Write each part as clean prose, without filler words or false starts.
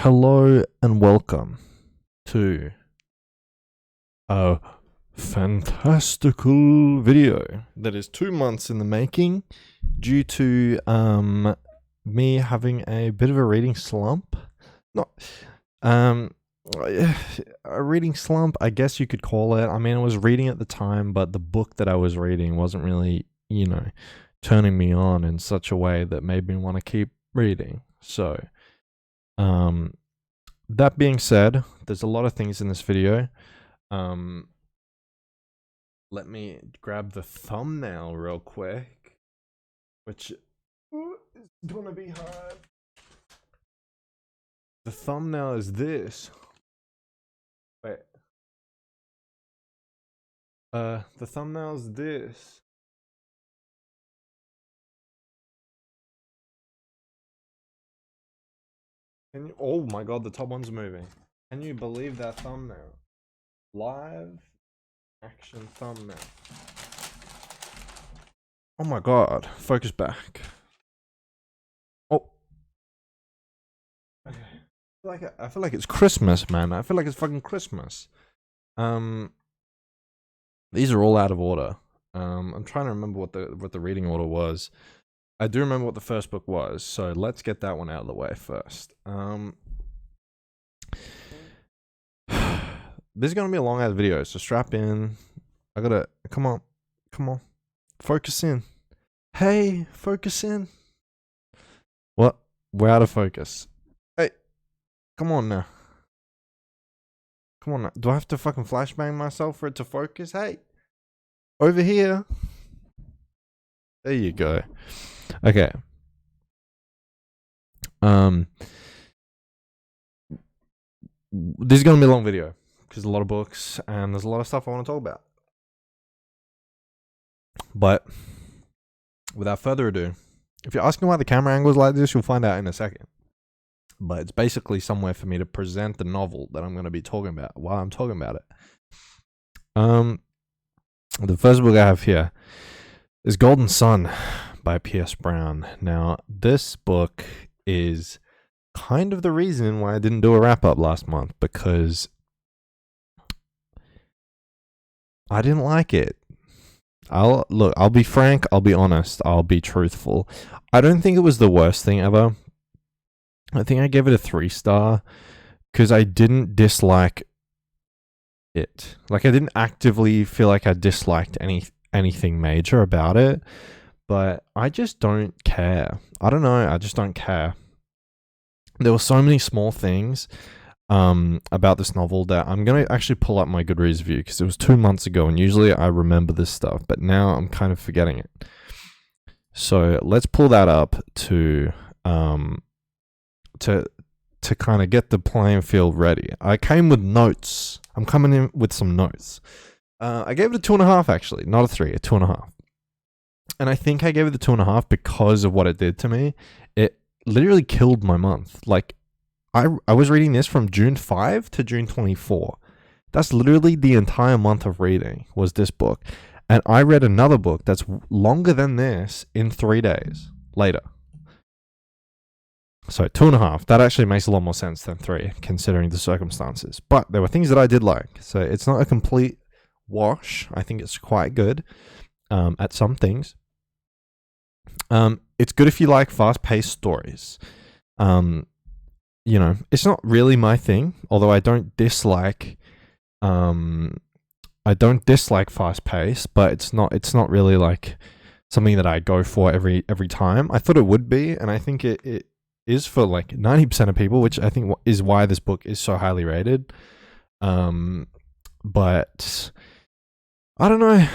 Hello and welcome to a fantastical video that is 2 months in the making due to me having a bit of a reading slump. Not a reading slump, I guess you could call it. I mean, I was reading at the time, but the book that I was reading wasn't really, turning me on in such a way that made me want to keep reading. So that being said, there's a lot of things in this video. Let me grab the thumbnail real quick, which is gonna be hard. The thumbnail is this. Wait. The thumbnail is this. Oh my god, the top one's moving. Can you believe that thumbnail? Live action thumbnail. Oh my god, focus back. Oh. Okay. I feel like it's Christmas, man. I feel like it's fucking Christmas. These are all out of order. I'm trying to remember what the reading order was. I do remember what the first book was, so let's get that one out of the way first. This is gonna be a long ass video, so strap in. I gotta come on, focus in. Hey, focus in. What? We're out of focus. Hey, come on now. Come on now. Do I have to fucking flashbang myself for it to focus? Hey, over here. There you go. Okay. This is gonna be a long video because a lot of books and there's a lot of stuff I want to talk about. But without further ado, if you're asking why the camera angle is like this, you'll find out in a second. But it's basically somewhere for me to present the novel that I'm going to be talking about while I'm talking about it. The first book I have here is Golden Sun by P.S. Brown. Now, this book is kind of the reason why I didn't do a wrap-up last month, because I didn't like it. I'll be frank, I'll be honest, I'll be truthful. I don't think it was the worst thing ever. I think I gave it a 3-star because I didn't dislike it. Like, I didn't actively feel like I disliked anything major about it, but I just don't care. I don't know, I just don't care. There were so many small things about this novel that I'm going to actually pull up my Goodreads review because it was 2 months ago, and usually I remember this stuff, but now I'm kind of forgetting it. So let's pull that up to kind of get the playing field ready. I came with notes. I'm coming in with some notes. I gave it a 2.5 actually, not a 3, a 2.5. And I think I gave it the 2.5 because of what it did to me. It literally killed my month. Like, I was reading this from June 5 to June 24. That's literally the entire month of reading was this book. And I read another book that's longer than this in 3 days later. So 2.5, that actually makes a lot more sense than 3, considering the circumstances. But there were things that I did like. So it's not a complete wash. I think it's quite good at some things. It's good if you like fast-paced stories. It's not really my thing, although I don't dislike fast-paced, but it's not really like something that I go for every time. I thought it would be, and I think it is for like 90% of people, which I think is why this book is so highly rated. But I don't know,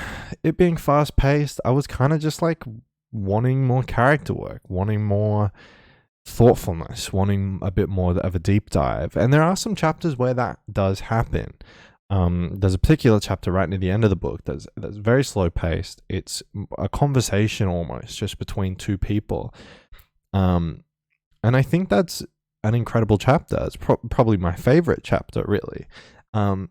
it being fast-paced, I was kind of just like wanting more character work, wanting more thoughtfulness, wanting a bit more of a deep dive. And there are some chapters where that does happen. There's a particular chapter right near the end of the book that's very slow paced. It's a conversation almost just between two people. And I think that's an incredible chapter. It's probably my favorite chapter, really. And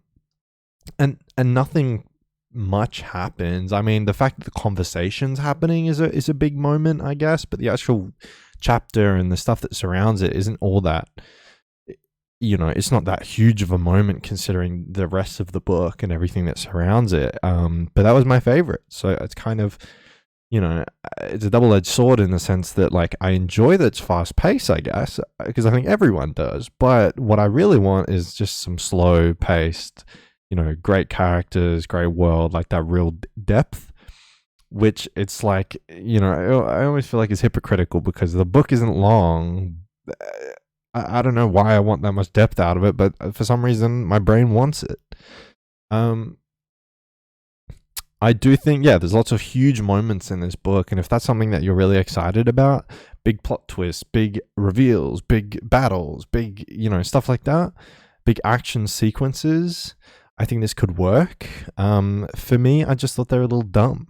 nothing much happens. I mean, the fact that the conversation's happening is a big moment, I guess, but the actual chapter and the stuff that surrounds it isn't all that it's not that huge of a moment considering the rest of the book and everything that surrounds it. But that was my favorite. So it's kind of, it's a double-edged sword in the sense that, like, I enjoy that it's fast-paced, I guess, because I think everyone does. But what I really want is just some slow-paced, great characters, great world, like that real depth. Which it's like, I always feel like it's hypocritical because the book isn't long. I don't know why I want that much depth out of it, but for some reason my brain wants it. I do think, there's lots of huge moments in this book, and if that's something that you're really excited about, big plot twists, big reveals, big battles, big, stuff like that, big action sequences, I think this could work. For me, I just thought they were a little dumb.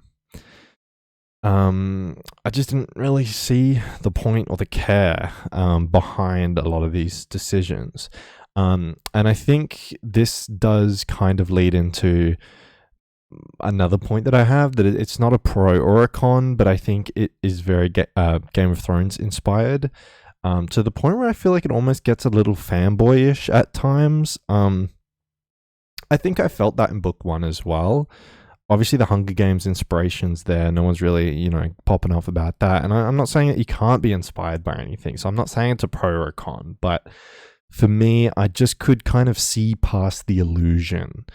I just didn't really see the point or the care behind a lot of these decisions. And I think this does kind of lead into another point that I have, that it's not a pro or a con, but I think it is very Game of Thrones inspired, to the point where I feel like it almost gets a little fanboyish at times. I think I felt that in book 1 as well. Obviously, the Hunger Games inspiration's there. No one's really, popping off about that. And I'm not saying that you can't be inspired by anything. So I'm not saying it's a pro or a con. But for me, I just could kind of see past the illusion.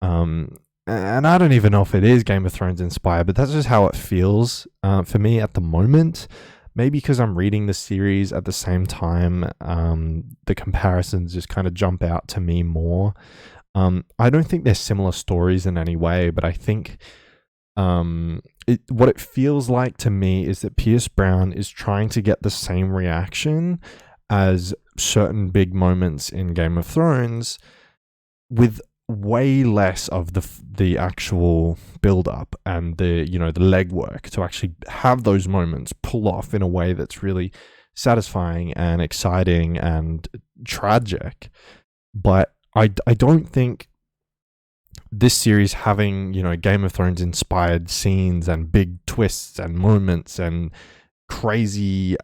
And I don't even know if it is Game of Thrones inspired, but that's just how it feels for me at the moment. Maybe because I'm reading the series at the same time, the comparisons just kind of jump out to me more. I don't think they're similar stories in any way, but I think what it feels like to me is that Pierce Brown is trying to get the same reaction as certain big moments in Game of Thrones, with way less of the actual build-up and the legwork to actually have those moments pull off in a way that's really satisfying and exciting and tragic. But I don't think this series having, Game of Thrones inspired scenes and big twists and moments and crazy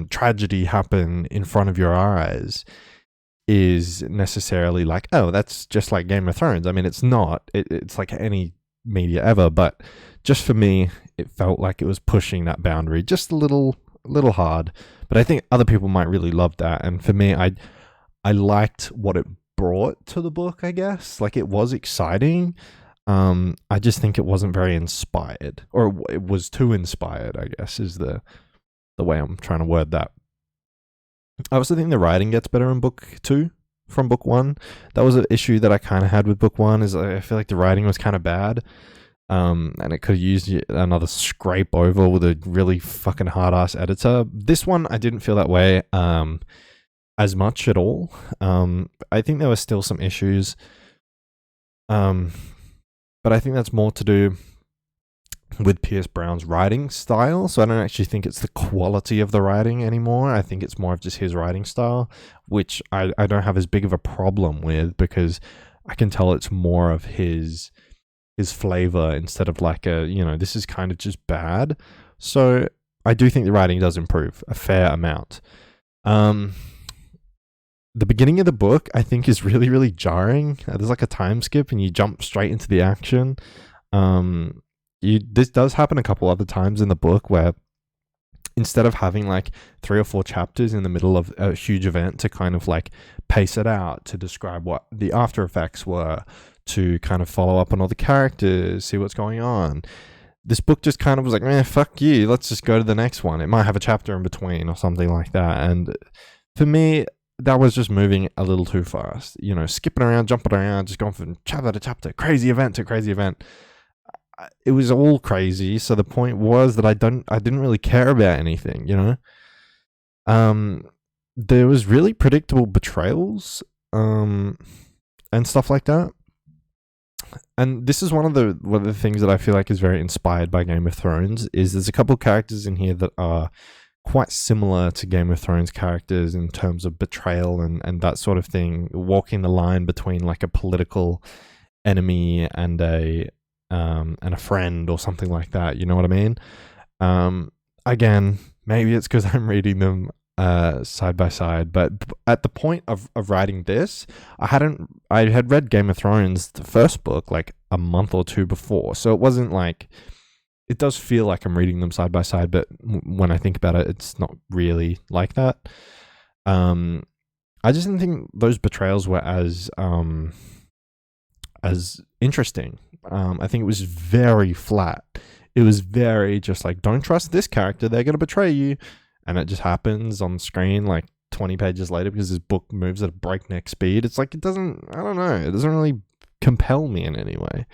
tragedy happen in front of your eyes is necessarily like, oh, that's just like Game of Thrones. I mean, it's not. It's like any media ever, but just for me, it felt like it was pushing that boundary just a little hard. But I think other people might really love that. And for me, I liked what it brought to the book, I guess. Like, it was exciting. I just think it wasn't very inspired, or it was too inspired, I guess, is the way I'm trying to word that. I also think the writing gets better in book 2 from book 1. That was an issue that I kind of had with book 1, is I feel like the writing was kind of bad. And it could have used another scrape over with a really fucking hard-ass editor. This one, I didn't feel that way as much at all. I think there were still some issues, but I think that's more to do with Pierce Brown's writing style. So I don't actually think it's the quality of the writing anymore. I think it's more of just his writing style, which I don't have as big of a problem with, because I can tell it's more of his flavor instead of like this is kind of just bad. So I do think the writing does improve a fair amount. The beginning of the book, I think, is really, really jarring. There's like a time skip and you jump straight into the action. This does happen a couple other times in the book, where instead of having like 3 or 4 chapters in the middle of a huge event to kind of like pace it out, to describe what the after effects were, to kind of follow up on all the characters, see what's going on, this book just kind of was like, fuck you, let's just go to the next one. It might have a chapter in between or something like that. And for me, that was just moving a little too fast. Skipping around, jumping around, just going from chapter to chapter, crazy event to crazy event. It was all crazy. So the point was that I didn't really care about anything, There was really predictable betrayals, and stuff like that. And this is one of the things that I feel like is very inspired by Game of Thrones, is there's a couple of characters in here that are quite similar to Game of Thrones characters in terms of betrayal and that sort of thing, walking the line between like a political enemy and a friend or something like that. You know what I mean? Again, maybe it's because I'm reading them side by side. But at the point of writing this, I had read Game of Thrones, the first book, like a month or two before. So it wasn't like, it does feel like I'm reading them side by side, but when I think about it, it's not really like that. I just didn't think those betrayals were as interesting. I think it was very flat. It was very just like, don't trust this character, they're going to betray you. And it just happens on screen like 20 pages later because this book moves at a breakneck speed. It's like, it doesn't, I don't know, it doesn't really compel me in any way.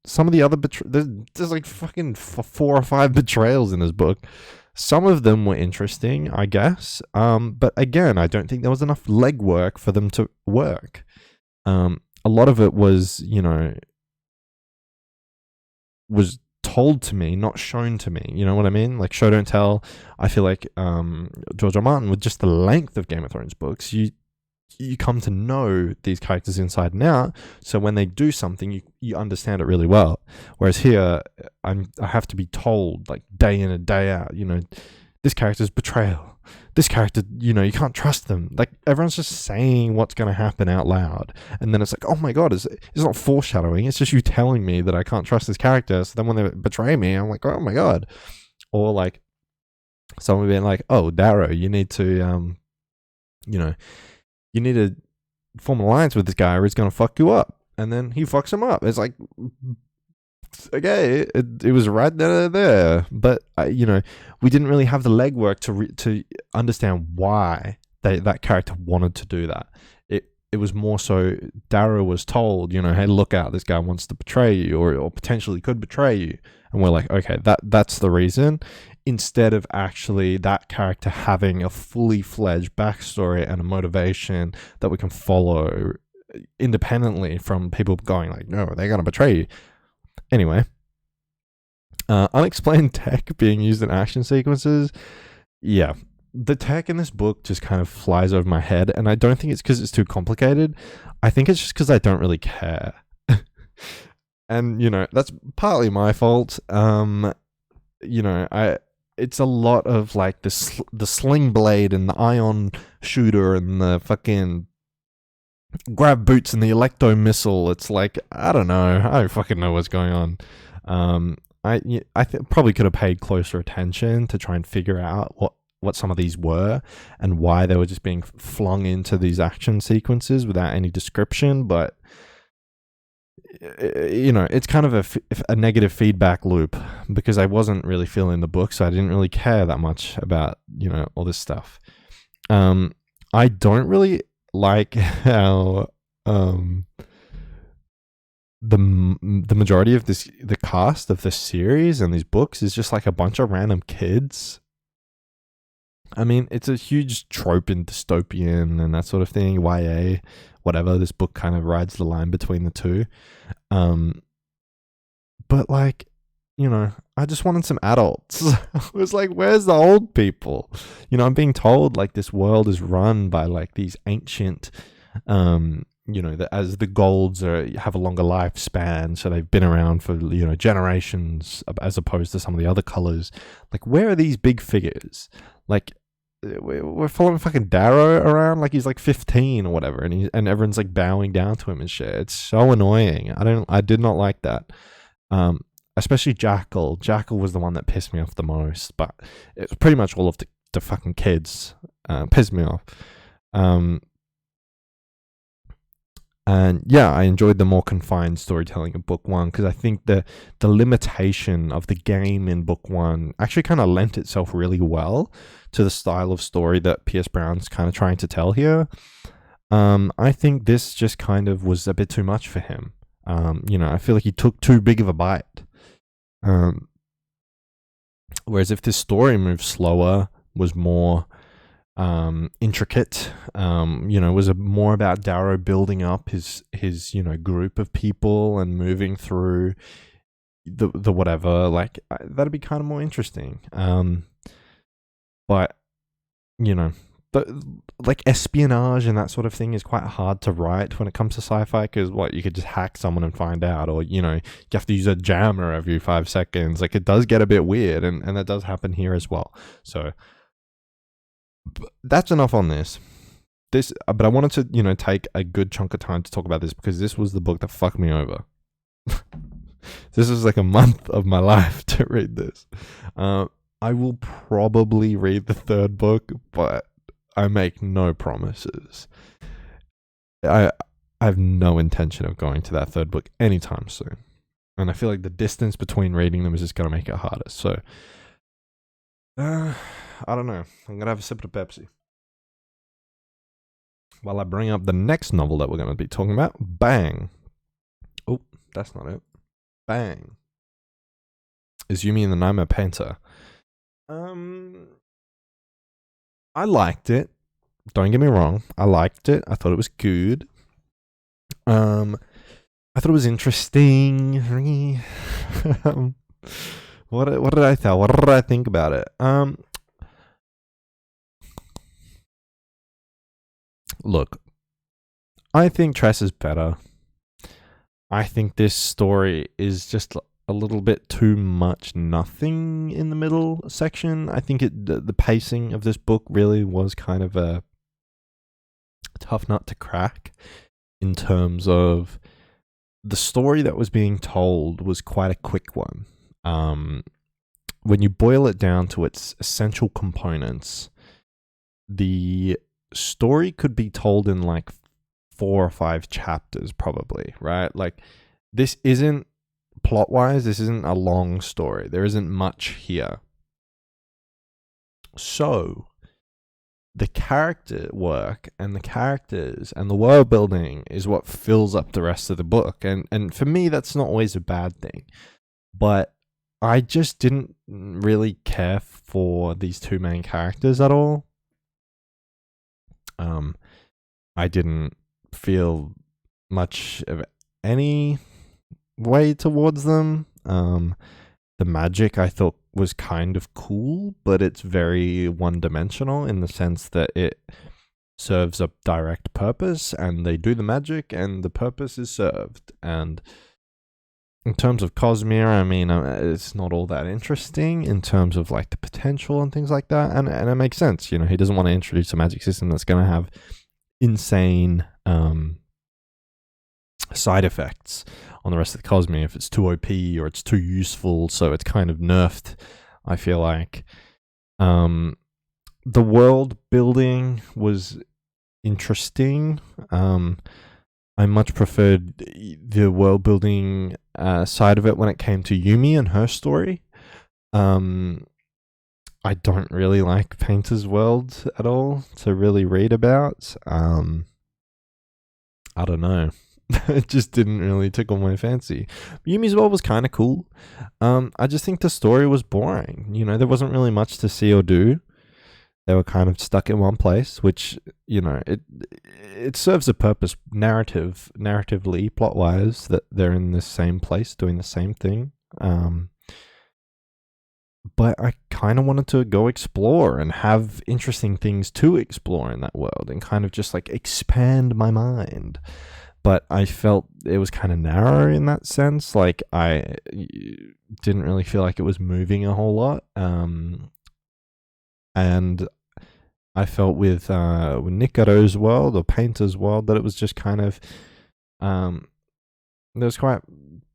Some of the other there's like fucking 4 or 5 betrayals in this book. Some of them were interesting, I guess. But again, I don't think there was enough legwork for them to work. A lot of it was, was told to me, not shown to me. You know what I mean? Like, show don't tell. I feel like George R. Martin, with just the length of Game of Thrones books, you come to know these characters inside and out. So when they do something, you understand it really well. Whereas here, I have to be told like day in and day out. This character's betrayal. This character, you can't trust them. Like, everyone's just saying what's going to happen out loud. And then it's like, oh my God, it's not foreshadowing. It's just you telling me that I can't trust this character. So then when they betray me, I'm like, oh my God. Or like someone being like, oh, Darrow, you need to, you need to form an alliance with this guy or he's going to fuck you up. And then he fucks him up. It's like, okay, it was right there. But, we didn't really have the legwork to understand why that character wanted to do that. It was more so Darrow was told, hey, look out, this guy wants to betray you or potentially could betray you. And we're like, okay, that's the reason. Instead of actually that character having a fully fledged backstory and a motivation that we can follow independently from people going like, no, they're going to betray you. Anyway, unexplained tech being used in action sequences. Yeah, the tech in this book just kind of flies over my head, and I don't think it's because it's too complicated. I think it's just because I don't really care. And, that's partly my fault. It's a lot of like the sling blade and the ion shooter and the fucking grab boots and the electro missile. It's like, I don't know. I don't fucking know what's going on. I probably could have paid closer attention to try and figure out what some of these were and why they were just being flung into these action sequences without any description. But it's kind of a negative feedback loop because I wasn't really feeling the book, so I didn't really care that much about all this stuff. I don't really like how the majority of the cast of this series and these books is just like a bunch of random kids. I mean, it's a huge trope in dystopian and that sort of thing, YA, whatever. This book kind of rides the line between the two. But like, I just wanted some adults. I was like, where's the old people? I'm being told like this world is run by like these ancient, as the golds have a longer lifespan, so they've been around for generations, as opposed to some of the other colors. Like, where are these big figures? Like, we're following fucking Darrow around like he's like 15 or whatever, and everyone's like bowing down to him and shit. It's so annoying. I did not like that. Especially Jackal. Jackal was the one that pissed me off the most, but it's pretty much all of the fucking kids pissed me off. And yeah, I enjoyed the more confined storytelling of book one because I think the limitation of the game in book one actually kind of lent itself really well to the style of story that Pierce Brown's kind of trying to tell here. I think this just kind of was a bit too much for him. I feel like he took too big of a bite. Whereas if this story moved slower, was more intricate, was more about Darrow building up his group of people and moving through the whatever, like that'd be kind of more interesting. But like espionage and that sort of thing is quite hard to write when it comes to sci-fi because you could just hack someone and find out, or you have to use a jammer every 5 seconds. Like, it does get a bit weird, and that does happen here as well. So But that's enough on this. But I wanted to, take a good chunk of time to talk about this because this was the book that fucked me over. This was like a month of my life to read this. I will probably read the third book, but I make no promises. I have no intention of going to that third book anytime soon. And I feel like the distance between reading them is just going to make it harder. So, I don't know. I'm going to have a sip of Pepsi while I bring up the next novel that we're going to be talking about. Bang. Oh, that's not it. Bang. Is Yumi and the Nightmare Painter. I liked it. Don't get me wrong. I liked it. I thought it was good. I thought it was interesting. What did I thought? What did I think about it? Look, I think Tress is better. I think this story is just a little bit too much nothing in the middle section. I think the pacing of this book really was kind of a tough nut to crack in terms of the story that was being told was quite a quick one. When you boil it down to its essential components, the story could be told in like 4 or 5 chapters probably, right? Like this isn't plot-wise, this isn't a long story. There isn't much here. So the character work and the characters and the world building is what fills up the rest of the book. And for me, that's not always a bad thing. But I just didn't really care for these 2 main characters at all. I didn't feel much of any way towards them. The magic I thought was kind of cool, but it's very one-dimensional in the sense that it serves a direct purpose and they do the magic and the purpose is served. And in terms of Cosmere, I mean, it's not all that interesting in terms of like the potential and things like that. And it makes sense. He doesn't want to introduce a magic system that's going to have insane side effects on the rest of the Cosmere if it's too OP or it's too useful. So it's kind of nerfed, I feel like. The world building was interesting. I much preferred the world building side of it when it came to Yumi and her story. I don't really like Painter's World at all to really read about. I don't know. It just didn't really tickle my fancy. Yumi's World was kind of cool. I just think the story was boring. There wasn't really much to see or do. They were kind of stuck in one place, which, it serves a purpose narratively, plot-wise, that they're in the same place doing the same thing. But I kind of wanted to go explore and have interesting things to explore in that world and kind of just like expand my mind. But I felt it was kind of narrow in that sense. Like I didn't really feel like it was moving a whole lot. And I felt with Nikado's world or Painter's world that it was just kind of it was quite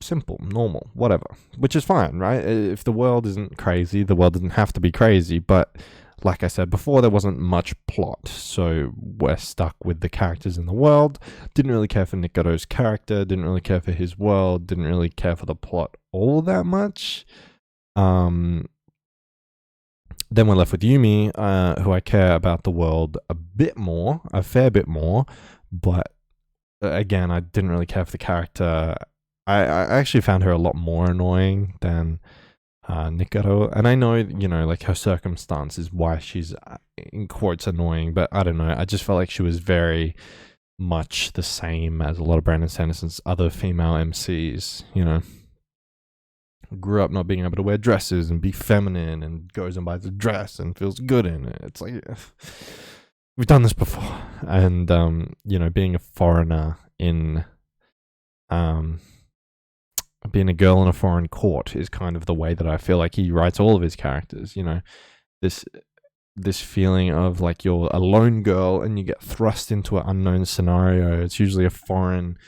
simple, normal, whatever, which is fine, right? If the world isn't crazy, the world doesn't have to be crazy. But like I said before, there wasn't much plot, so we're stuck with the characters in the world. Didn't really care for Nikado's character, didn't really care for his world, didn't really care for the plot all that much. Then we're left with Yumi, who I care about the world a fair bit more, but again, I didn't really care for the character. I actually found her a lot more annoying than Nikado, and I know, like her circumstance is why she's in quotes annoying, but I don't know, I just felt like she was very much the same as a lot of Brandon Sanderson's other female MCs, grew up not being able to wear dresses and be feminine and goes and buys a dress and feels good in it. It's like, we've done this before. And, being a foreigner in, being a girl in a foreign court is kind of the way that I feel like he writes all of his characters. This this feeling of like you're a lone girl and you get thrust into an unknown scenario. It's usually a foreign,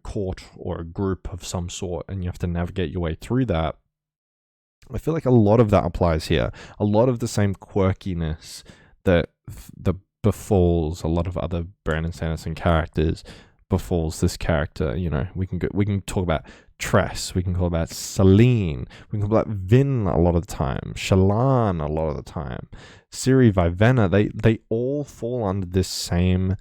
court or a group of some sort, and you have to navigate your way through that. I feel like a lot of that applies here. A lot of the same quirkiness that befalls a lot of other Brandon Sanderson characters befalls this character. We can talk about Tress, we can talk about Celine, we can talk about Vin a lot of the time, Shallan a lot of the time, Ciri, Vivenna. They all fall under this same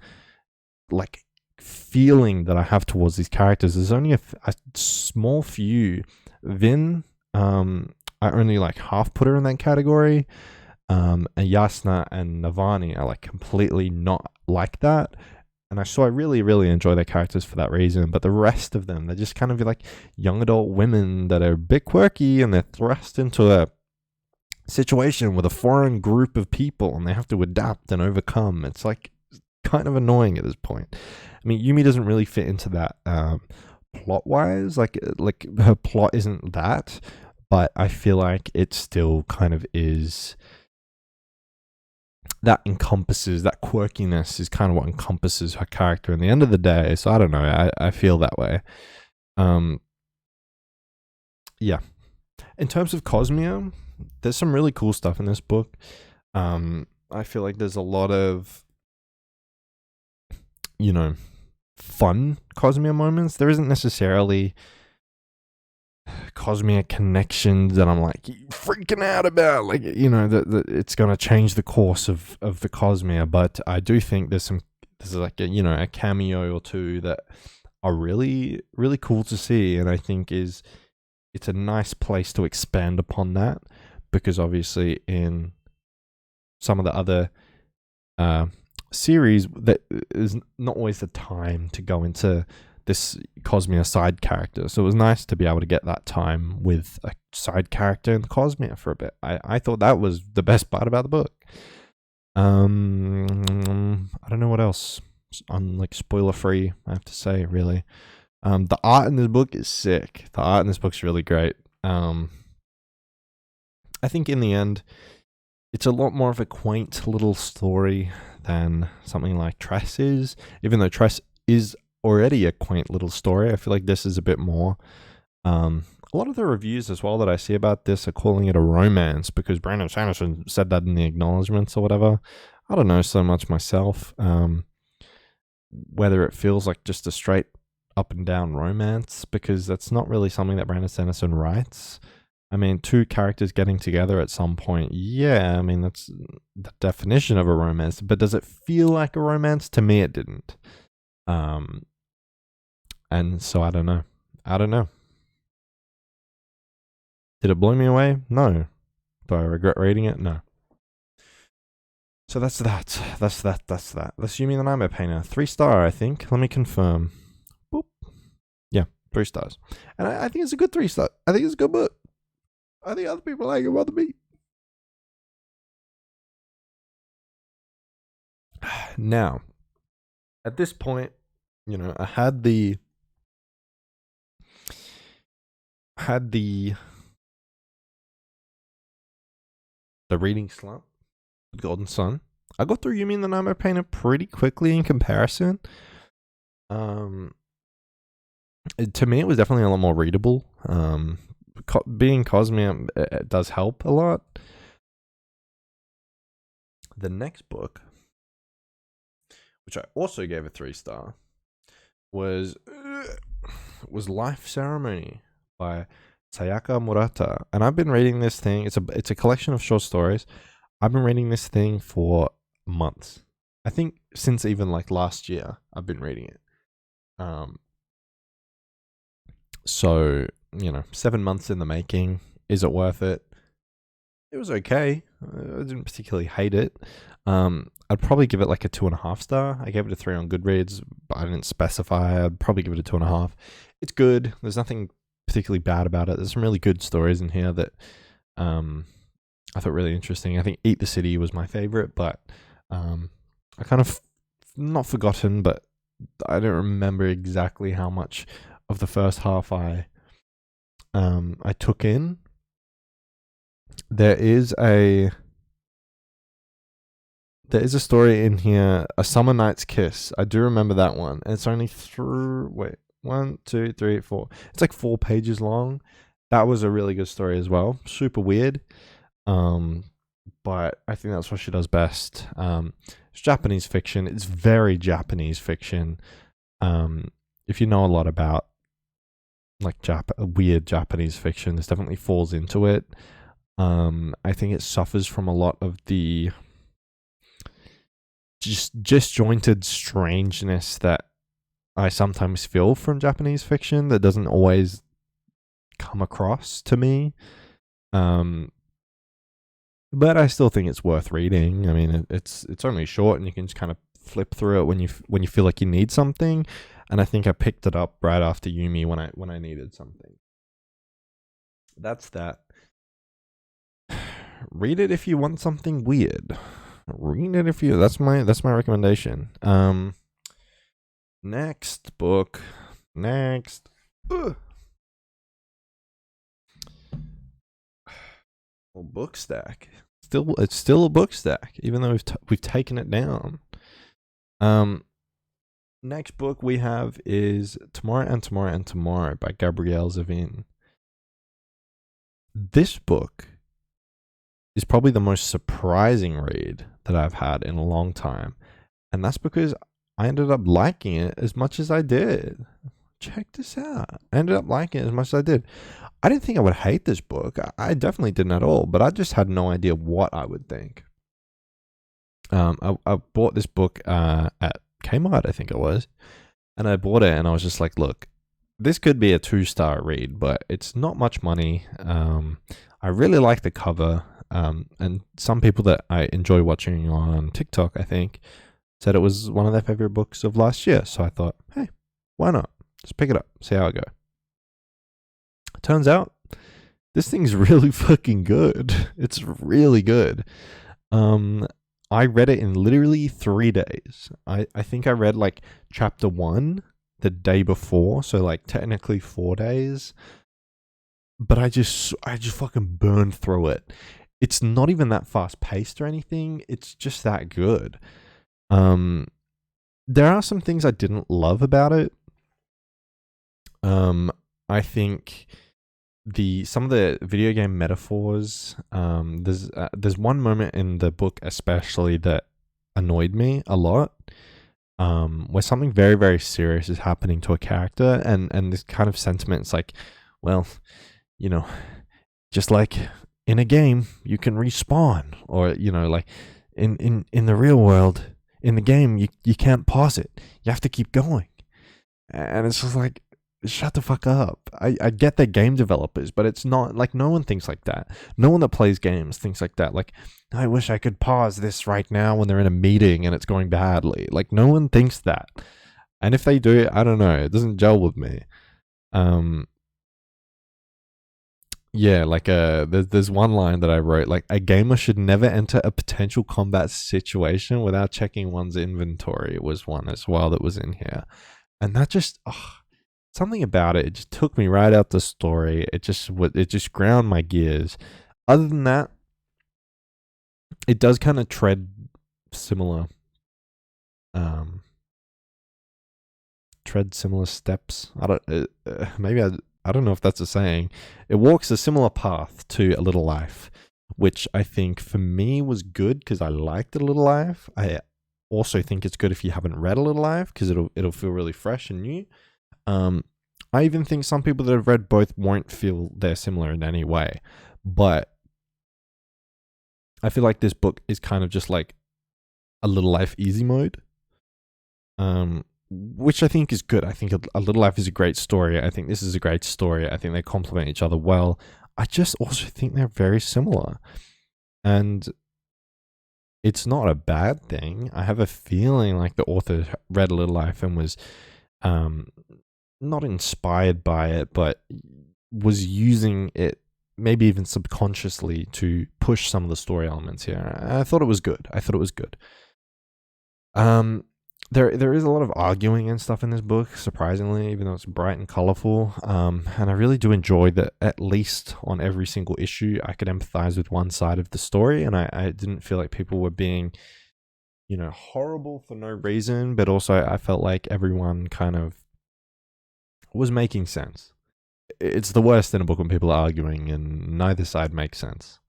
like feeling that I have towards these characters. There's only a small few. Vin, I only like half put her in that category. And Yasna and Navani are like completely not like that. And I really, really enjoy their characters for that reason. But the rest of them, they're just kind of like young adult women that are a bit quirky, and they're thrust into a situation with a foreign group of people and they have to adapt and overcome. It's like kind of annoying at this point. I mean, Yumi doesn't really fit into that plot wise. Like her plot isn't that, but I feel like it still kind of is. That encompasses, that quirkiness is kind of what encompasses her character in the end of the day. So I don't know. I feel that way. Yeah. In terms of Cosmere, there's some really cool stuff in this book. I feel like there's a lot of, fun Cosmere moments. There isn't necessarily Cosmere connections that I'm like freaking out about, like that it's gonna change the course of the Cosmere. But I do think there's like a cameo or two that are really, really cool to see, and I think it's a nice place to expand upon that, because obviously in some of the other series that is not always the time to go into this Cosmere side character. So it was nice to be able to get that time with a side character in the Cosmere for a bit. I thought that was the best part about the book. I don't know what else. Like spoiler free, I have to say, really. The art in this book is sick. The art in this book's really great. I think in the end, it's a lot more of a quaint little story than something like Tress is. Even though Tress is already a quaint little story, I feel like this is a bit more. A lot of the reviews as well that I see about this are calling it a romance, because Brandon Sanderson said that in the acknowledgements or whatever. I don't know so much myself. Whether it feels like just a straight up and down romance, because that's not really something that Brandon Sanderson writes. I mean, two characters getting together at some point, yeah, I mean, that's the definition of a romance, but does it feel like a romance? To me, it didn't. And so I don't know. Did it blow me away? No. Do I regret reading it? No. So that's that. That's Yumi the Nightmare Painter. 3-star, I think. Let me confirm. Boop. Yeah, 3 stars. And I think it's a good 3-star. I think it's a good book. I think other people like it more than me. Now, at this point, I had the reading slump with Golden Sun. I got through Yumi and the Nightmare Painter pretty quickly in comparison. To me, it was definitely a lot more readable. Being Cosmere, it does help a lot. The next book, which I also gave a 3-star, was Life Ceremony by Sayaka Murata. And I've been reading this thing. It's a collection of short stories. I've been reading this thing for months. I think since even like last year, I've been reading it. So, 7 months in the making. Is it worth it? It was okay. I didn't particularly hate it. I'd probably give it like a 2.5 star. I gave it a 3 on Goodreads, but I didn't specify. I'd probably give it a 2.5. It's good. There's nothing particularly bad about it. There's some really good stories in here that I thought really interesting. I think Eat the City was my favorite, but I kind of not forgotten, but I don't remember exactly how much of the first half I took in. There is a There is a story in here, A Summer Night's Kiss. I do remember that one. And it's only through, wait, 1, 2, 3, 4. It's like 4 pages long. That was a really good story as well. Super weird. But I think that's what she does best. It's Japanese fiction. It's very Japanese fiction. If you know a lot about like weird Japanese fiction, this definitely falls into it. I think it suffers from a lot of the just disjointed strangeness that I sometimes feel from Japanese fiction that doesn't always come across to me. But I still think it's worth reading. I mean, it's only short, and you can just kind of flip through it when you feel like you need something. And I think I picked it up right after Yumi when I needed something. That's that. Read it if you want something weird. Read it if you. That's my recommendation. Next book. Next. Ugh. Well, book stack. It's still a book stack, even though we've taken it down. Next book we have is Tomorrow and Tomorrow and Tomorrow by Gabrielle Zevin. This book is probably the most surprising read that I've had in a long time, and that's because I ended up liking it as much as I did. Check this out. I ended up liking it as much as I did. I didn't think I would hate this book. I definitely didn't at all, but I just had no idea what I would think. I bought this book at Kmart, I think it was, and I bought it, and I was just like, look, this could be a 2-star read, but it's not much money. I really like the cover, and some people that I enjoy watching on TikTok, I think, said it was one of their favorite books of last year. So I thought, hey, why not? Just pick it up, see how it goes. Turns out, this thing's really fucking good. It's really good. I read it in literally 3 days. I think I read like chapter 1 the day before, so like technically 4 days. But I just fucking burned through it. It's not even that fast paced or anything. It's just that good. There are some things I didn't love about it. I think some of the video game metaphors, there's one moment in the book especially that annoyed me a lot, where something very, very serious is happening to a character, and this kind of sentiment, it's like, well, you know, just like in a game you can respawn, or you know, like in the real world, in the game you can't pause it, you have to keep going. And it's just like, shut the fuck up. I get they're game developers, but it's not like, no one thinks like that. No one that plays games thinks like that. Like, I wish I could pause this right now when they're in a meeting and it's going badly. Like, no one thinks that. And if they do, I don't know. It doesn't gel with me. Yeah, like there's one line that I wrote, like, a gamer should never enter a potential combat situation without checking one's inventory. It was one as well that was in here. And that just, something about it just took me right out the story. It just ground my gears. Other than that, it does kind of tread similar steps. I don't know if that's a saying. It walks a similar path to A Little Life, which I think for me was good because I liked A Little Life. I also think it's good if you haven't read A Little Life because it'll feel really fresh and new. I even think some people that have read both won't feel they're similar in any way. But I feel like this book is kind of just like A Little Life easy mode, which I think is good. I think A Little Life is a great story. I think this is a great story. I think they complement each other well. I just also think they're very similar. And it's not a bad thing. I have a feeling like the author read A Little Life and was not inspired by it, but was using it maybe even subconsciously to push some of the story elements here. I thought it was good. There is a lot of arguing and stuff in this book, surprisingly, even though it's bright and colorful. And I really do enjoy that at least on every single issue, I could empathize with one side of the story, and I didn't feel like people were being horrible for no reason, but also I felt like everyone kind of was making sense. It's the worst in a book when people are arguing and neither side makes sense.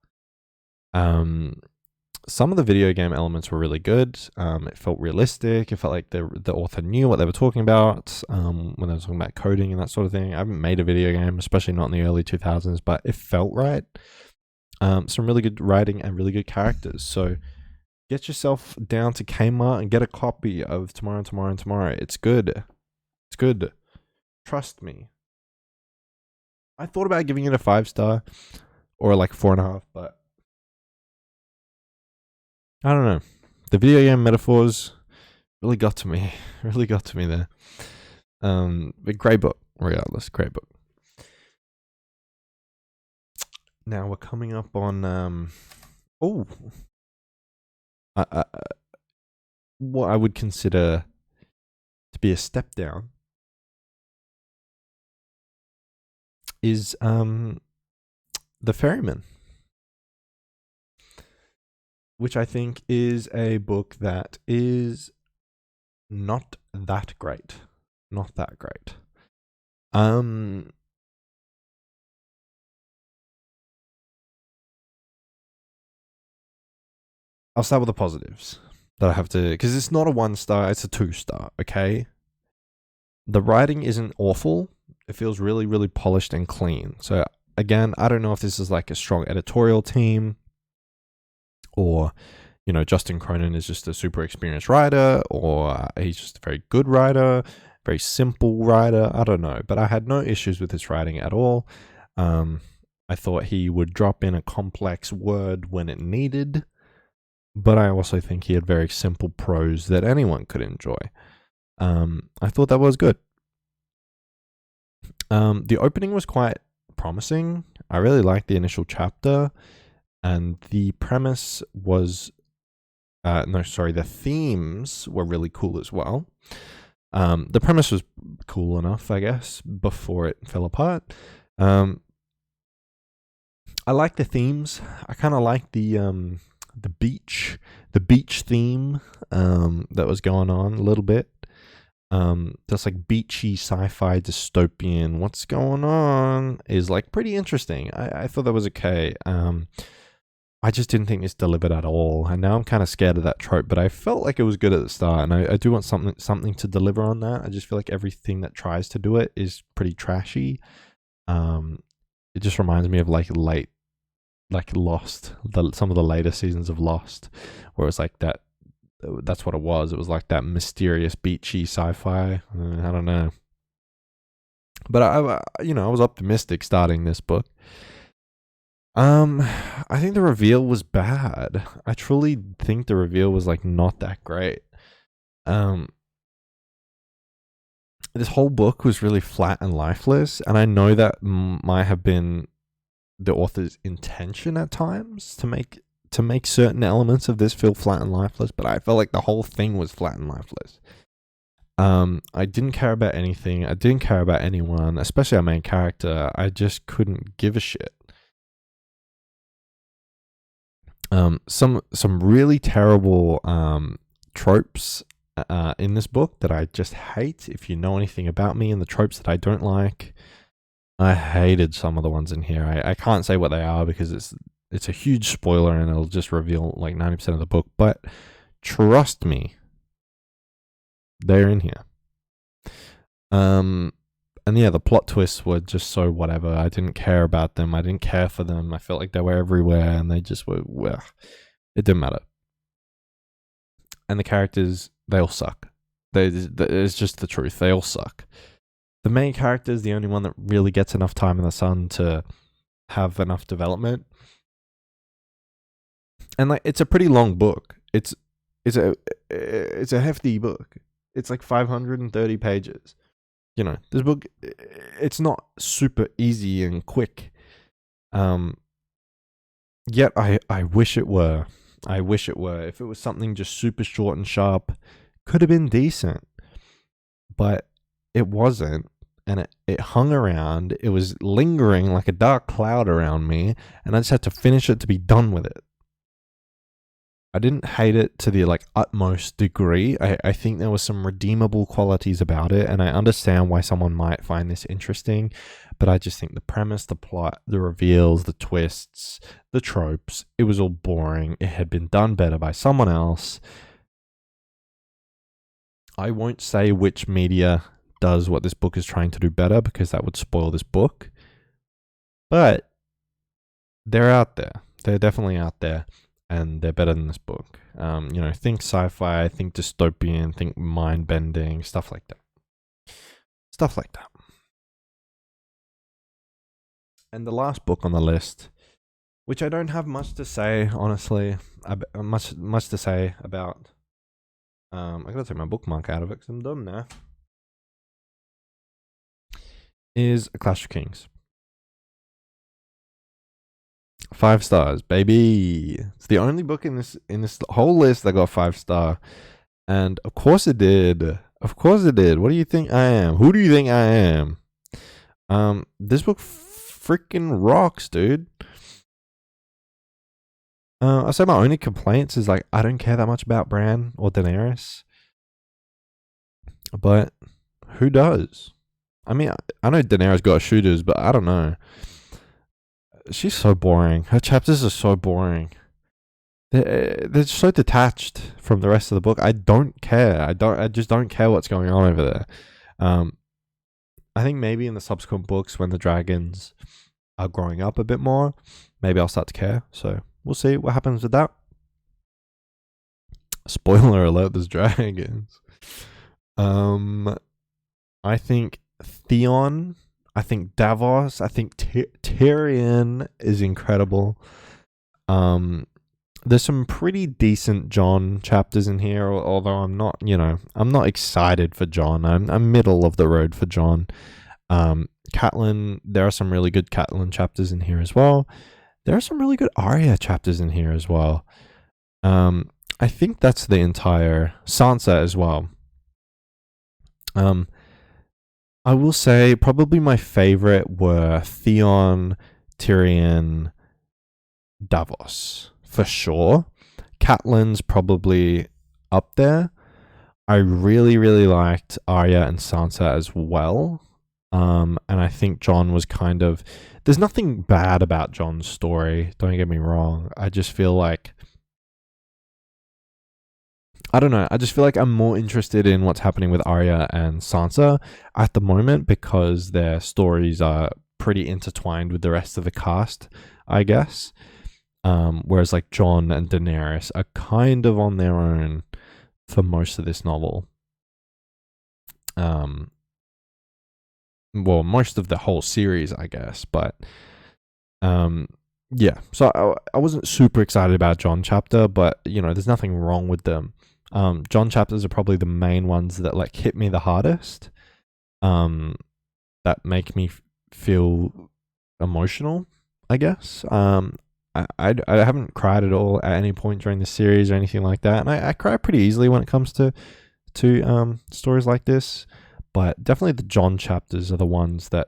Some of the video game elements were really good. It felt realistic. It felt like the author knew what they were talking about when they were talking about coding and that sort of thing. I haven't made a video game, especially not in the early 2000s, but it felt right. Some really good writing and really good characters. So get yourself down to Kmart and get a copy of Tomorrow. It's good. It's good. Trust me. I thought about giving it a 5-star or like 4.5, but I don't know. The video game metaphors really got to me. Really got to me there. But great book, regardless. Great book. Now we're coming up on what I would consider to be a step down is The Ferryman, which I think is a book that is not that great. Not that great. I'll start with the positives that I have to, because it's not a 1-star, it's a 2-star, okay? The writing isn't awful. It feels really, really polished and clean. So again, I don't know if this is like a strong editorial team or, Justin Cronin is just a super experienced writer, or he's just a very good writer, very simple writer. I don't know, but I had no issues with his writing at all. I thought he would drop in a complex word when it needed, but I also think he had very simple prose that anyone could enjoy. I thought that was good. The opening was quite promising. I really liked the initial chapter, and the premise was the themes were really cool as well. The premise was cool enough, I guess, before it fell apart. I like the themes. I kind of like the beach theme that was going on a little bit. Just like beachy sci-fi dystopian. What's going on is like pretty interesting. I thought that was okay. I just didn't think this delivered at all, and now I'm kind of scared of that trope. But I felt like it was good at the start, and I do want something to deliver on that. I just feel like everything that tries to do it is pretty trashy. It just reminds me of like Lost, some of the later seasons of Lost, where it's like that. That's what it was. It was like that mysterious beachy sci-fi. I don't know, but I was optimistic starting this book. I think the reveal was bad. I truly think the reveal was like not that great. This whole book was really flat and lifeless, and I know that might have been the author's intention at times to make certain elements of this feel flat and lifeless, but I felt like the whole thing was flat and lifeless. I didn't care about anything. I didn't care about anyone, especially our main character. I just couldn't give a shit. Some really terrible tropes in this book that I just hate. If you know anything about me and the tropes that I don't like, I hated some of the ones in here. I can't say what they are because it's a huge spoiler and it'll just reveal like 90% of the book. But trust me, they're in here. And yeah, the plot twists were just so whatever. I didn't care about them. I didn't care for them. I felt like they were everywhere and they just were, well, it didn't matter. And the characters, they all suck. It's just the truth. They all suck. The main character is the only one that really gets enough time in the sun to have enough development. And like, it's a pretty long book. It's a hefty book. It's like 530 pages. This book, it's not super easy and quick. Yet I wish it were. I wish it were. If it was something just super short and sharp, could have been decent. But it wasn't. And it hung around. It was lingering like a dark cloud around me. And I just had to finish it to be done with it. I didn't hate it to the like utmost degree. I think there was some redeemable qualities about it, and I understand why someone might find this interesting, but I just think the premise, the plot, the reveals, the twists, the tropes, it was all boring. It had been done better by someone else. I won't say which media does what this book is trying to do better because that would spoil this book. But they're out there. They're definitely out there, and they're better than this book. Think sci-fi, think dystopian, think mind-bending, stuff like that. Stuff like that. And the last book on the list, which I don't have much to say, honestly, much to say about. I gotta take my bookmark out of it because I'm done now. Is A Clash of Kings. 5 stars, baby. It's the only book in this whole list that got 5-star, and of course it did. Of course it did. What do you think I am? Who do you think I am? This book freaking rocks, dude. I say my only complaints is like I don't care that much about Bran or Daenerys, but who does? I mean, I know Daenerys got shooters, but I don't know. She's so boring. Her chapters are so boring. They're so detached from the rest of the book. I don't care. I just don't care what's going on over there. I think maybe in the subsequent books when the dragons are growing up a bit more, maybe I'll start to care. So we'll see what happens with that. Spoiler alert, there's dragons. I think Theon, I think Davos, I think Tyrion is incredible. There's some pretty decent Jon chapters in here, although I'm not excited for Jon. I'm middle of the road for Jon. Catelyn, there are some really good Catelyn chapters in here as well. There are some really good Arya chapters in here as well. I think that's the entire Sansa as well. I will say probably my favorite were Theon, Tyrion, Davos, for sure. Catelyn's probably up there. I really, really liked Arya and Sansa as well. And I think Jon was kind of... There's nothing bad about Jon's story, don't get me wrong. I just feel like... I don't know. I just feel like I'm more interested in what's happening with Arya and Sansa at the moment because their stories are pretty intertwined with the rest of the cast, I guess. Whereas like Jon and Daenerys are kind of on their own for most of this novel. Well, most of the whole series, I guess. But yeah. So I wasn't super excited about Jon chapter, but there's nothing wrong with them. Jon chapters are probably the main ones that like hit me the hardest, that make me feel emotional, I guess. I haven't cried at all at any point during the series or anything like that, and I cry pretty easily when it comes to stories like this, but definitely the Jon chapters are the ones that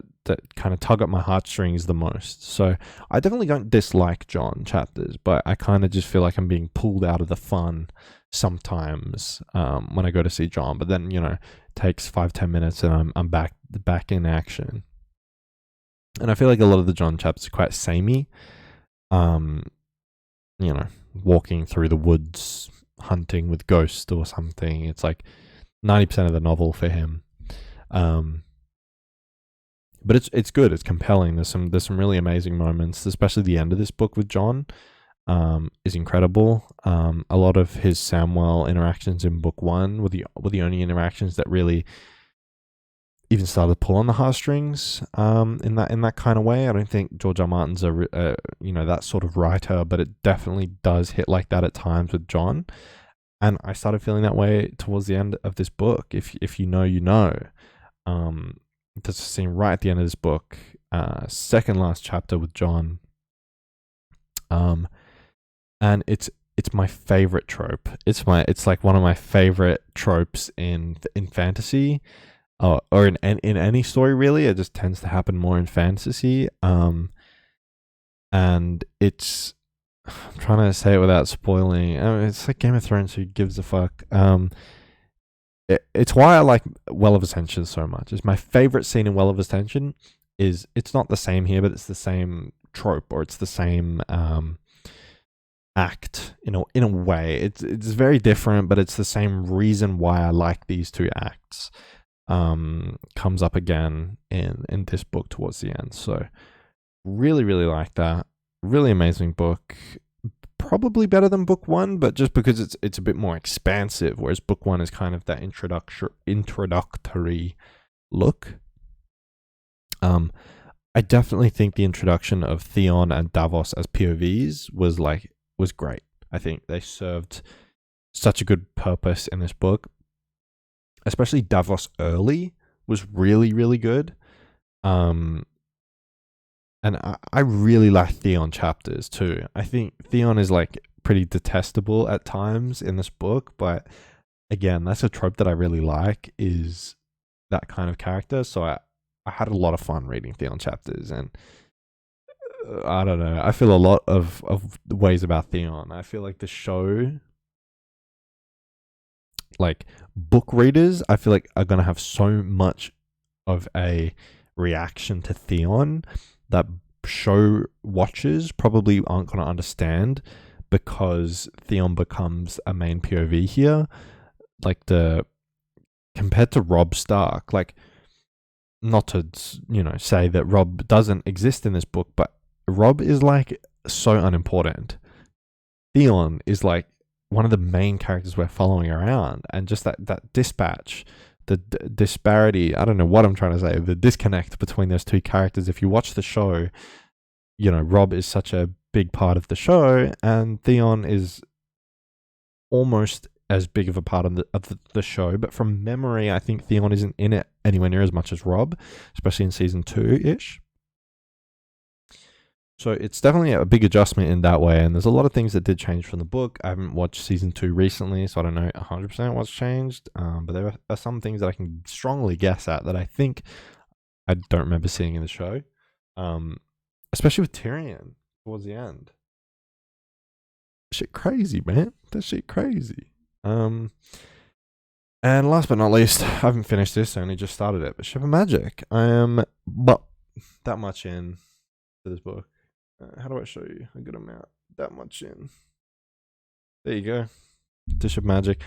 kind of tug at my heartstrings the most. So I definitely don't dislike Jon chapters, but I kind of just feel like I'm being pulled out of the fun sometimes when I go to see Jon. But then it takes 5-10 minutes and I'm back in action. And I feel like a lot of the Jon chapters are quite samey. Walking through the woods, hunting with ghosts or something. It's like 90% of the novel for him. But it's good. It's compelling. There's some really amazing moments, especially the end of this book with Jon. Is incredible. A lot of his Samwell interactions in book 1 were the only interactions that really even started to pull on the heartstrings in that kind of way. I don't think George R. Martin's that sort of writer, but it definitely does hit like that at times with Jon. And I started feeling that way towards the end of this book. If you know, you know. There's a scene right at the end of this book, second last chapter with Jon. And it's my favorite trope. It's like one of my favorite tropes in fantasy, or in any story really. It just tends to happen more in fantasy. And it's I'm trying to say it without spoiling. I mean, it's like Game of Thrones. Who gives a fuck? It's why I like Well of Ascension so much. It's my favorite scene in Well of Ascension. Is it's not the same here, but it's the same trope, or it's the same act in a way. It's very different, but it's the same reason why I like these two acts. Comes up again in this book towards the end. So really, really like that. Really amazing book. Probably better than book one, but just because it's a bit more expansive, whereas book one is kind of that introductory look. I definitely think the introduction of Theon and Davos as POVs was great. I think they served such a good purpose in this book. Especially Davos early was really, really good. And I really like Theon chapters too. I think Theon is like pretty detestable at times in this book, but again, that's a trope that I really like, is that kind of character. So I had a lot of fun reading Theon chapters, and I don't know. I feel a lot of ways about Theon. I feel like the show, like book readers, I feel like are gonna have so much of a reaction to Theon that show watchers probably aren't gonna understand, because Theon becomes a main POV here. Like compared to Robb Stark, like, not to say that Robb doesn't exist in this book, but Robb is like so unimportant. Theon is like one of the main characters we're following around, and just that dispatch, the disparity, I don't know what I'm trying to say, the disconnect between those two characters. If you watch the show, Robb is such a big part of the show, and Theon is almost as big of a part of the show, but from memory, I think Theon isn't in it anywhere near as much as Robb, especially in season 2-ish. So it's definitely a big adjustment in that way, and there's a lot of things that did change from the book. I haven't watched season 2 recently, so I don't know 100% what's changed, but there are some things that I can strongly guess at that I think I don't remember seeing in the show, especially with Tyrion towards the end. Shit crazy, man. That shit crazy. And last but not least, I haven't finished this, I only just started it, but Ship of Magic. I am but that much in to this book. How do I show you a good amount? That much in. There you go. Dish of Magic.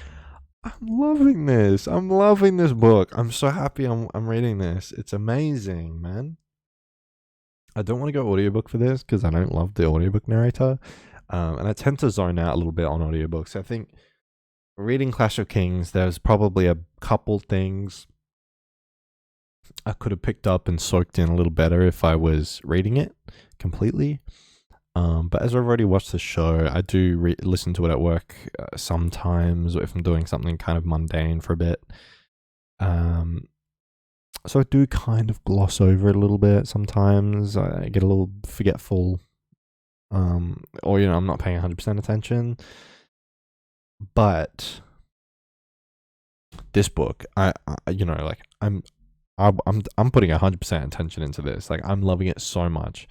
I'm loving this. I'm loving this book. I'm so happy I'm reading this. It's amazing, man. I don't want to go audiobook for this because I don't love the audiobook narrator. And I tend to zone out a little bit on audiobooks. I think reading Clash of Kings, there's probably a couple things I could have picked up and soaked in a little better if I was reading it completely. But as I've already watched the show, I do listen to it at work sometimes, or if I'm doing something kind of mundane for a bit. So I do kind of gloss over it a little bit sometimes. I get a little forgetful, or I'm not paying 100% attention. But this book, I'm putting 100% attention into this. Like, I'm loving it so much.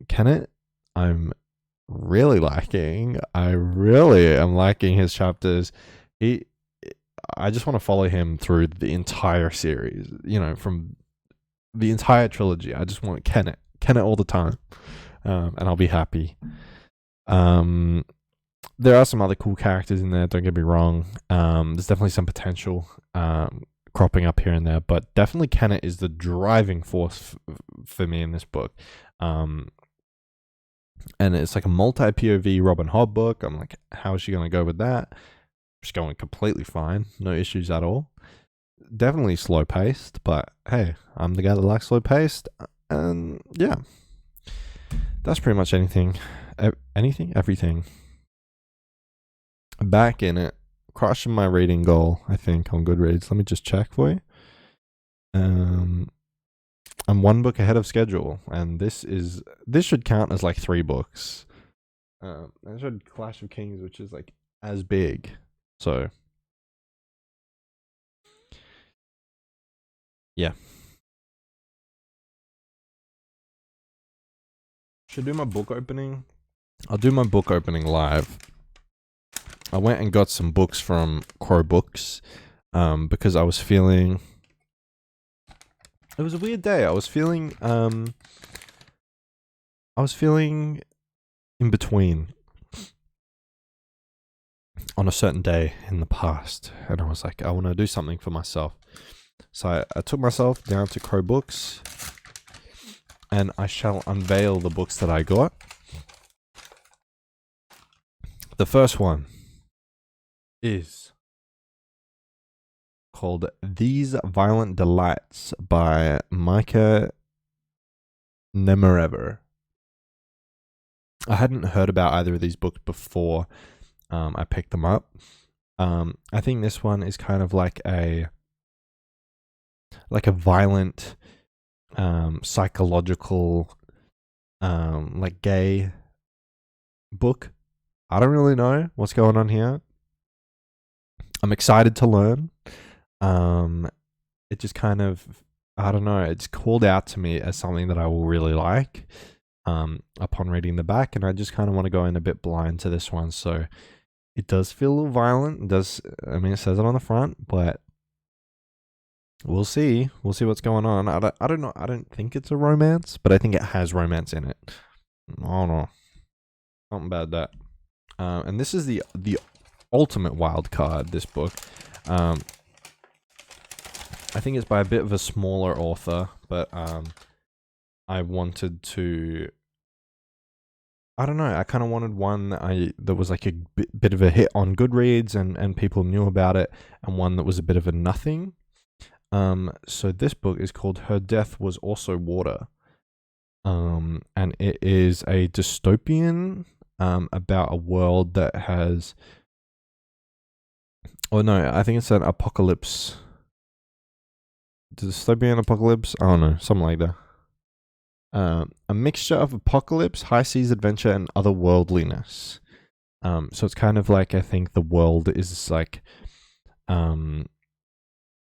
Kenneth, I'm really liking. I really am liking his chapters. I just want to follow him through the entire series. From the entire trilogy. I just want Kenneth all the time, and I'll be happy. There are some other cool characters in there. Don't get me wrong. There's definitely some potential cropping up here and there, but definitely Kenneth is the driving force for me in this book. And it's like a multi-POV Robin Hobb book. I'm like, how is she going to go with that? She's going completely fine. No issues at all. Definitely slow-paced, but hey, I'm the guy that likes slow-paced. And yeah, that's pretty much anything. Everything. Back in it. Crushing my reading goal, I think, on Goodreads. Let me just check for you. I'm one book ahead of schedule, and this should count as like 3 books. I read Clash of Kings, which is like as big. So yeah. Should do my book opening I'll do my book opening live. I went and got some books from Crow Books because I was feeling... It was a weird day. I was feeling in between on a certain day in the past, and I was like, I want to do something for myself. So I took myself down to Crow Books, and I shall unveil the books that I got. The first one is called These Violent Delights by Micah Nemirever. I hadn't heard about either of these books before I picked them up. I think this one is kind of like a violent psychological like gay book. I don't really know what's going on here. I'm excited to learn. It just kind of, I don't know, it's called out to me as something that I will really like upon reading the back, and I just kind of want to go in a bit blind to this one. So it does feel a little violent. It does, I mean, it says it on the front, but we'll see. We'll see what's going on. I don't know. I don't think it's a romance, but I think it has romance in it. I don't know. Something about that. And this is the ultimate wild card, this book. I think it's by a bit of a smaller author, but I wanted to... I don't know, I kind of wanted one that was like a bit of a hit on Goodreads and people knew about it, and one that was a bit of a nothing. So this book is called Her Death Was Also Water. And it is a dystopian about a world that has... Oh no, I think it's an apocalypse. Dystopian apocalypse? I don't know, something like that. A mixture of apocalypse, high seas adventure, and otherworldliness. So it's kind of like, I think the world is like,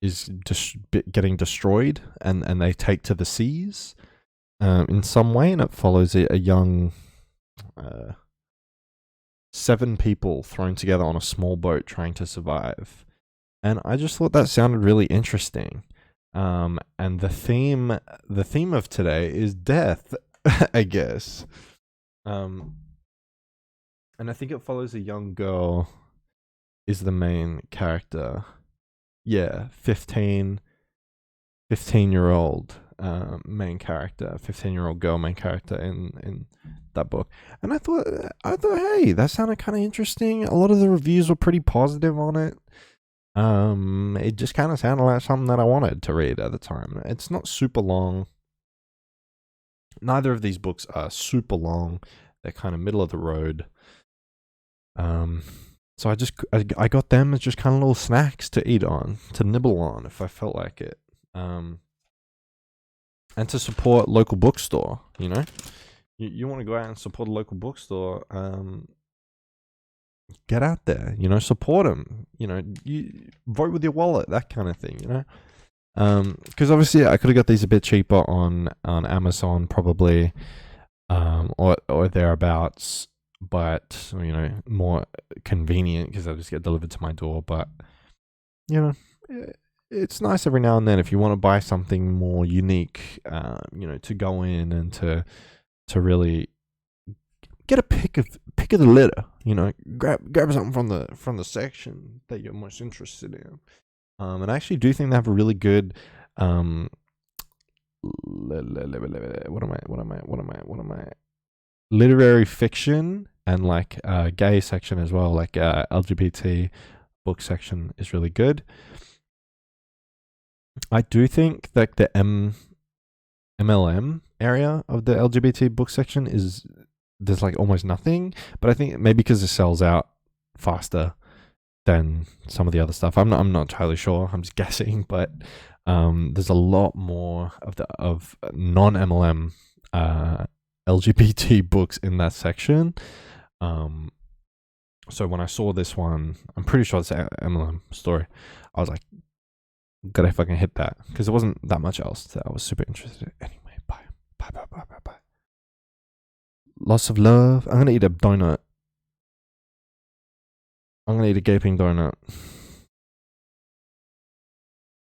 is just getting destroyed, and they take to the seas in some way, and it follows a young 7 people thrown together on a small boat trying to survive. And I just thought that sounded really interesting. And the theme of today is death, I guess. And I think it follows a young girl is the main character. Yeah, 15-year-old main character, 15-year-old girl main character in that book. And I thought, hey, that sounded kind of interesting. A lot of the reviews were pretty positive on it. It just kind of sounded like something that I wanted to read at the time. It's not super long. Neither of these books are super long. They're kind of middle of the road. So I got them as just kind of little snacks to eat on, to nibble on if I felt like it. And to support local bookstore, you know? You want to go out and support a local bookstore, get out there, you know, support them, you know, you vote with your wallet, that kind of thing, you know. Because obviously I could have got these a bit cheaper on Amazon probably, or thereabouts, but you know, more convenient because I just get delivered to my door. But you know, it's nice every now and then if you want to buy something more unique, you know, to go in and to really get a pick of the litter, you know, grab something from the section that you're most interested in. And I actually do think they have a really good literary fiction and like gay section as well, like LGBT book section is really good. I do think that the MLM area of the LGBT book section there's like almost nothing, but I think maybe because it sells out faster than some of the other stuff. I'm not entirely sure. I'm just guessing, but there's a lot more of non-MLM LGBT books in that section. So when I saw this one, I'm pretty sure it's an MLM story. I was like, gotta fucking hit that, because there wasn't that much else that I was super interested in. Anyway, bye. Loss of love. I'm gonna eat a donut. I'm gonna eat a gaping donut.